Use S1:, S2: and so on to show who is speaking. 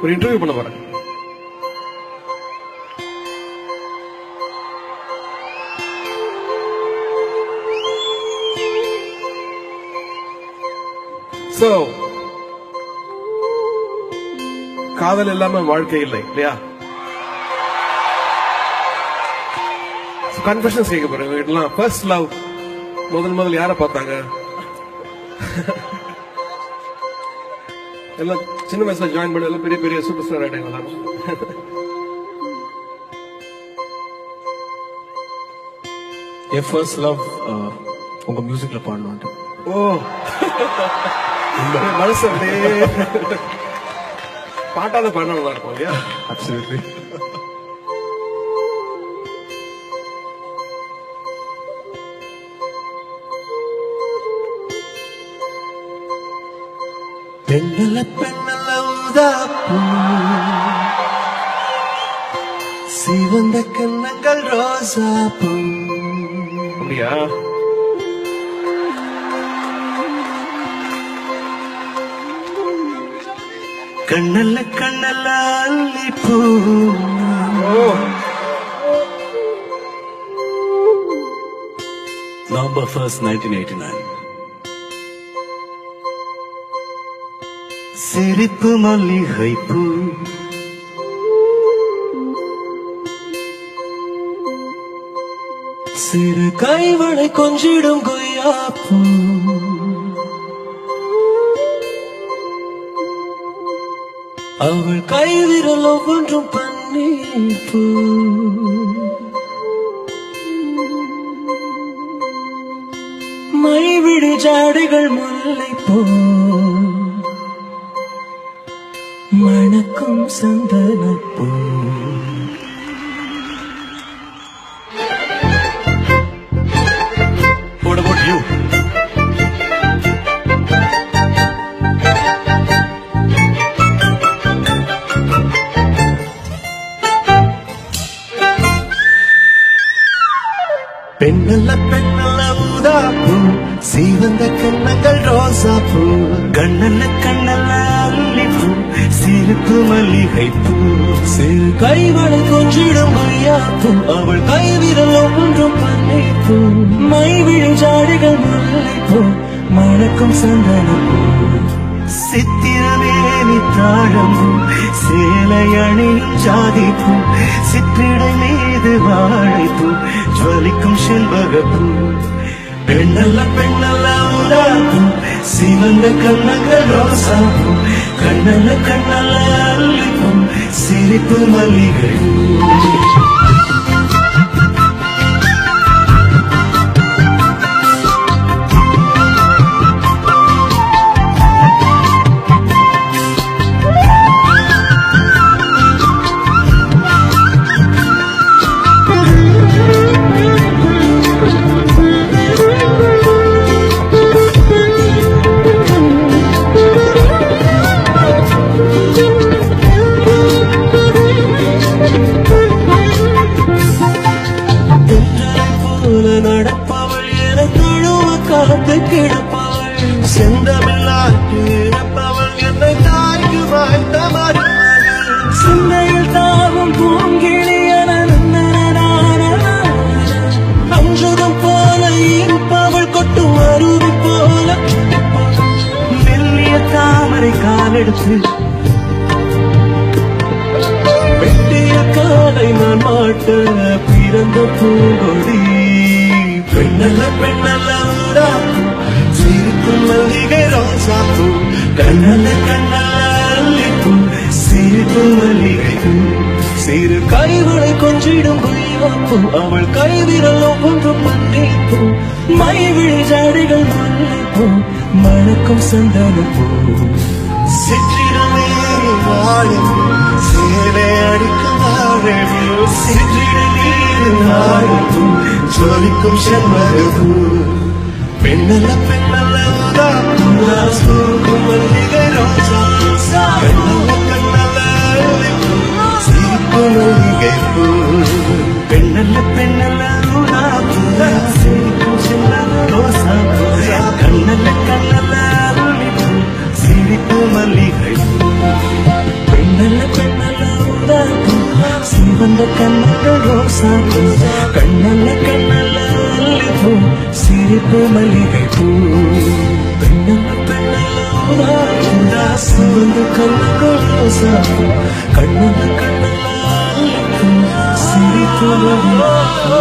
S1: ஒரு இன்டர்வியூ பண்ண போறேன். சோ காதல் இல்லாம வாழ்க்கை இல்லை இல்லையா? கன்ஃபெஷன்ஸ் கேட்க போறேன். ஃபர்ஸ்ட் லவ் முதல் யார பார்த்தாங்க? எல்லாம் சின்ன வயசுல ஜாயின் பண்ண எல்லாம் பெரிய பெரிய சூப்பர் ஸ்டார் ஆயிட்டாங்க.
S2: என் ஃபர்ஸ்ட் லவ் உங்க மியூசிக்ல பாடணும்.
S1: ஓ மனசு அப்படியே பாட்டாத பாடணும் இருக்கும் இல்லையா?
S2: அப்சல்யூட்லி.
S3: பெண்ணல பெண்ணல ஊதாப்பூ சிவந்த கண்ணங்கள் ரோசா பூ.
S1: அப்படியா?
S3: கண்ணல்ல கண்ணல்ல அல்லிப்பூ. November 1st, 1989. சிரிப்பு மல்லிகை பூ சிறு கைவளை கொஞ்சிடும் கொய்யாப்பூ. அவள் கைவிரல் ஒவ்வொன்றும் பன்னீர் பூ. மைவிழி ஜாடைகள் முல்லை பூ மணக்கும் சந்தனப்பூ. What about you? பெண்ணல்ல பெண்ணல்ல ஊதாப்பூ சிவந்த கண்ணங்கள் ரோசா பூ. கண்ணல்ல கண்ணல்ல அல்லிப்பூ சிரிப்பு மல்லிகை பூ. சிறு கைவளை கொஞ்சிடும் கொய்யாப்பூ. அவள் கைவிரல் ஒன்றும் பன்னீர் பூ. மைவிழி ஜாடிகள் முல்லைப்பூ மணக்கும் சந்தனப்பூ. சித்திரவேணி தாழம்பூ சேலையணியும் ஜாதிப்பூ. சிற்றிடை மீது வாழைப்பூ ஜுவலிக்கும் செண்பகப்பூ. பெண்ணல்ல பெண்ணல்ல ஊதாப்பூ சிவந்த கண்ணங்கள் ரோசா பூ. கண்ணல்ல கண்ணல்ல அல்லிப்பூ சிரிப்பு மல்லிகை பூ. நடப்பவள் என தொழுவ காத்து கிடப்பவள். செந்தமிழ்நாட்டு இறப்பவள் என்னை தாய்க்கு வாய்த்த மருமகள். சிந்தையில் தாவும் பூங்கிளி என அஞ்சுதம் போல இருப்பவள். கொட்டும் அருவி போல மெல்லிய தாமரை காலெடுத்து வெட்டிய காலை நான் மாட்ட பிறந்த பூங்கொடி. பெண்ணல்ல பெண்ணல்ல ஊதாப்பூ சிரிப்பு மல்லிகை ரோசா பூ. கண்ணல்ல கண்ணல்ல அல்லிப்பூ சிரிப்பு மல்லிகை பூ. சிறு கைவளை கொஞ்சிடும் கொய்யாப்பூ. அவள் கைவிரல் ஒவ்வொன்றும் பன்னீர் பூ. மைவிழி ஜாடிகள் முல்லைப்பூ மணக்கும் சந்தனப்பூ. சிற்றிடமே வாழைப்பூ சேலை அடிக்கும் வாழைப்பூ. சிற்றிட நீர் வாழைப்பூ ஜொலிக்கும் செண்பகப்பூ. பெண்ணல்ல பெண்ணல்ல ஊதாப்பூ மல்லிகை ரோசா. கண்ணல்ல கண்ணல்ல அல்லிப்பூ சிரிப்பு மல்லிகை பூ. பெண்ணல்ல பெண்ணல்ல ஊதாப்பூ சிரிக்கும் செண்பக ரோசா. கண்ணல்ல கண்ணல்ல அல்லிப்பூ சிரிப்பு மல்லிகை பூ. பெண்ணல்ல கண்ணங்கள் ரோசாப்பூ கண்ணல்ல கண்ணல்ல அல்லிப்பூ சிரிப்பு மல்லிகை பூ பெண்ணல்ல பெண்ணல்ல ஊதா சிவந்த கண்ணங்கள் ரோசாப்பூ கண்ணல்ல கண்ணல்ல அல்லிப்பூ சிரிப்பு மல்லிகை பூ